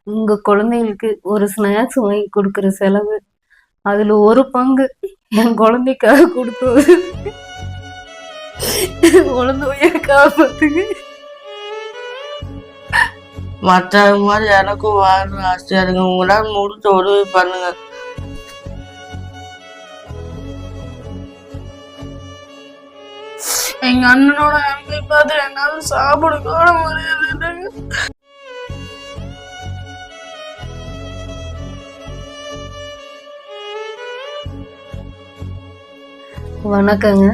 உங்க குழந்தைகளுக்கு ஒரு ஸ்நாக்ஸ் வாங்கி கொடுக்குற செலவு அதுல ஒரு பங்கு என் குழந்தைக்காக கொடுத்து குழந்தை உயிரை காப்பாத்துங்க. மற்றவங்க மாதிரி எனக்கும் வாழணும் ஆசையா இருக்கு. உங்களால் முடிச்ச உதவி பண்ணுங்க. எங்க அண்ணனோட அன்பை பார்த்து என்னால சாப்பிட கூட முடியாது. வணக்கங்க.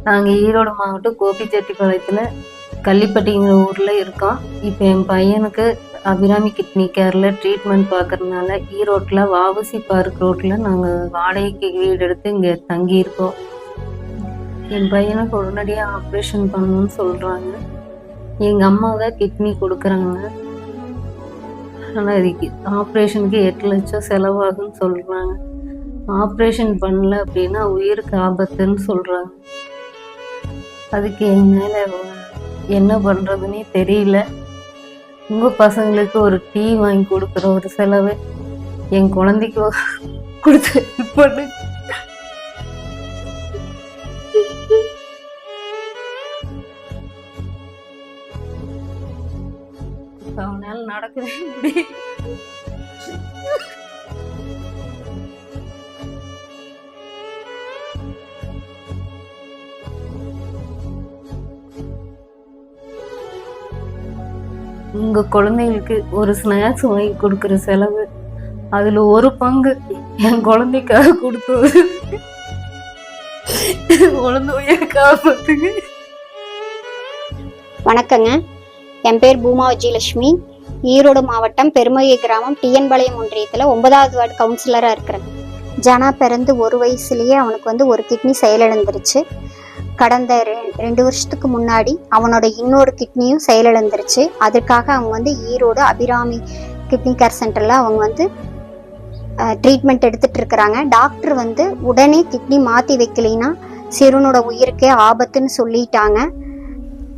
நாங்கள் ஈரோடு மாவட்டம் கோபிச்செட்டிப்பாளையத்தில் கள்ளிப்பட்டிங்கிற ஊரில் இருக்கோம். இப்போ என் பையனுக்கு அபிராமி கிட்னி கேரில் ட்ரீட்மெண்ட் பார்க்குறதுனால ஈரோட்டில் வாவுசி பார்க் ரோட்டில் நாங்கள் வாடகைக்கு வீடு எடுத்து இங்கே தங்கியிருக்கோம். என் பையனுக்கு உடனடியாக ஆப்ரேஷன் பண்ணணும்னு சொல்கிறாங்க. எங்கள் அம்மா தான் கிட்னி கொடுக்குறாங்க. ஆனால் இதுக்கு ஆப்ரேஷனுக்கு 8 லட்சம் செலவாகுன்னு சொல்கிறாங்க. ஆப்ரேஷன் பண்ணல அப்படின்னா உயிருக்கு ஆபத்துன்னு சொல்கிறாங்க. அதுக்கு என் மேலே என்ன பண்ணுறதுன்னே தெரியல. உங்கள் பசங்களுக்கு ஒரு டீ வாங்கி கொடுக்குற ஒரு செலவு என் குழந்தைக்கு கொடுத்து பண்ணு. அவனால நடக்கவே முடியும். உங்க குழந்தைகளுக்கு ஒரு ஸ்நாக்ஸ் வாங்கி கொடுக்குற செலவு அதுல ஒரு பங்கு என் குழந்தைக்காக கொடுத்து குழந்தை உயிரை காப்பாத்துங்க. வணக்கங்க. என் பேர் பூமா விஜயலட்சுமி. ஈரோடு மாவட்டம் பெருமகை கிராமம் டிஎன்பாளையம் ஒன்றியத்தில் 9வது வார்டு கவுன்சிலராக இருக்கிறேன். ஜனா பிறந்து 1 வயசுலேயே அவனுக்கு ஒரு கிட்னி செயலிழந்துருச்சு. கடந்த 2 வருஷத்துக்கு முன்னாடி அவனோட இன்னொரு கிட்னியும் செயலிழந்துருச்சு. அதுக்காக அவங்க ஈரோடு அபிராமி கிட்னி கேர் சென்டரில் அவங்க ட்ரீட்மெண்ட் எடுத்துட்டு இருக்கிறாங்க. டாக்டர் உடனே கிட்னி மாற்றி வைக்கலைன்னா சிறுவனோட உயிருக்கே ஆபத்துன்னு சொல்லிட்டாங்க.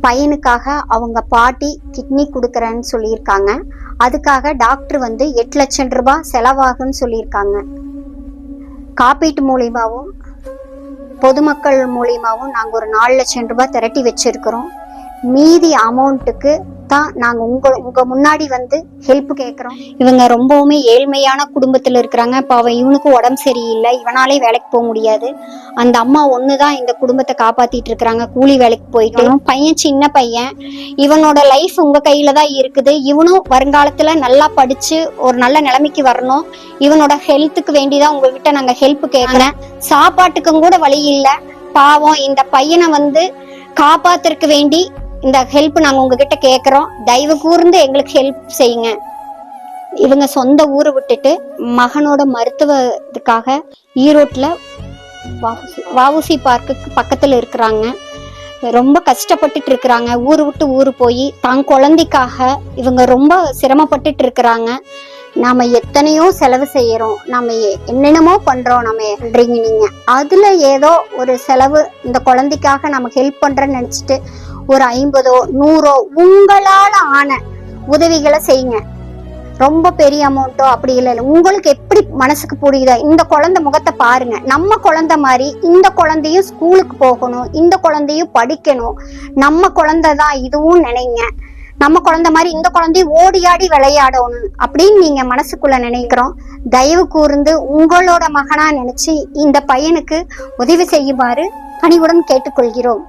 பையனுக்காக அவங்க பாட்டி கிட்னி கொடுக்குறேன்னு சொல்லியிருக்காங்க. அதுக்காக டாக்டர் 8 லட்சம் ரூபாய் செலவாகுன்னு சொல்லியிருக்காங்க. காப்பீட்டு மூலியமாகவும் பொதுமக்கள் மூலியமாகவும் நாங்கள் ஒரு 4 லட்சம் ரூபாய் திரட்டி வச்சிருக்கிறோம். மீதி அமௌண்ட்டுக்கு தான் நாங்கள் உங்க முன்னாடி ஹெல்ப் கேட்குறோம். இவங்க ரொம்பவுமே ஏழ்மையான குடும்பத்தில் இருக்கிறாங்க. இப்போ இவனுக்கு உடம்பு சரியில்லை, இவனாலே வேலைக்கு போக முடியாது. அந்த அம்மா ஒன்று தான் இந்த குடும்பத்தை காப்பாத்திட்டு இருக்கிறாங்க. கூலி வேலைக்கு போயிட்டு பையன் சின்ன பையன், இவனோட லைஃப் உங்க கையில தான் இருக்குது. இவனும் வருங்காலத்துல நல்லா படிச்சு ஒரு நல்ல நிலைமைக்கு வரணும். இவனோட ஹெல்த்துக்கு வேண்டிதான் உங்ககிட்ட நாங்கள் ஹெல்ப் கேட்குறேன். சாப்பாட்டுக்கும் கூட வழி இல்லை. பாவம் இந்த பையனை காப்பாத்துறதுக்கு வேண்டி இந்த ஹெல்ப் நாங்க உங்ககிட்ட கேட்கிறோம். தயவு கூர்ந்து எங்களுக்கு ஹெல்ப் செய்யுங்க. இவங்க சொந்த ஊரை விட்டுட்டு மகனோட மருத்துவத்துக்காக ஈரோட்ல வாவுசி பார்க்குக்கு பக்கத்துல இருக்கிறாங்க. ரொம்ப கஷ்டப்பட்டுட்டு இருக்கிறாங்க. ஊரு விட்டு ஊரு போய் தான் குழந்தைக்காக இவங்க ரொம்ப சிரமப்பட்டுட்டு இருக்கிறாங்க. நாம எத்தனையோ செலவு செய்யறோம், நம்ம என்னென்னமோ பண்றோம். நம்ம பண்றீங்க நீங்க அதுல ஏதோ ஒரு செலவு இந்த குழந்தைக்காக நம்ம ஹெல்ப் பண்றேன்னு நினைச்சிட்டு ஒரு 50ஓ 100ஓ உங்களால ஆன உதவிகளை செய்யுங்க. ரொம்ப பெரிய அமௌண்ட்டோ அப்படி இல்லை. உங்களுக்கு எப்படி மனசுக்கு புரியுதோ இந்த குழந்தை முகத்தை பாருங்க. நம்ம குழந்தை மாதிரி இந்த குழந்தையும் ஸ்கூலுக்கு போகணும், இந்த குழந்தையும் படிக்கணும். நம்ம குழந்தை தான் இதுவும் நினைங்க. நம்ம குழந்தை மாதிரி இந்த குழந்தையும் ஓடியாடி விளையாடணும் அப்படின்னு நீங்க மனசுக்குள்ள நினைக்கிறோம். தயவு கூர்ந்து உங்களோட மகனா நினைச்சு இந்த பையனுக்கு உதவி செய்யுமாறு பணிவுடன் கேட்டுக்கொள்கிறோம்.